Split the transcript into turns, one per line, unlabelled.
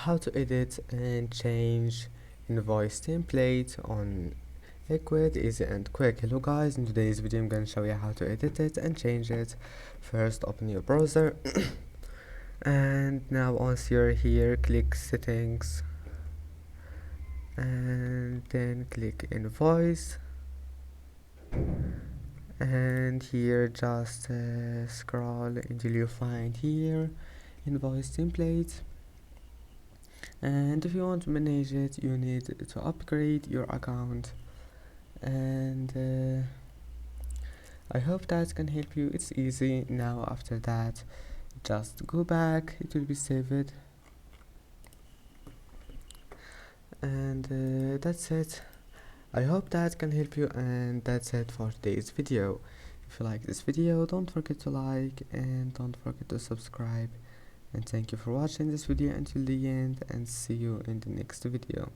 how to edit and change invoice template on Ecwid, easy and quick. Hello guys, in today's video I'm going to show you how to edit it and change it. First, open your browser and now once you're here, click settings and then click invoice, and here just scroll until you find here invoice template. And if you want to manage it, you need to upgrade your account, and I hope that can help you. It's easy. Now after that, just go back, it will be saved, and that's it. I hope that can help you, and that's it for today's video. If you like this video, don't forget to like and don't forget to subscribe, and thank you for watching this video until the end, and see you in the next video.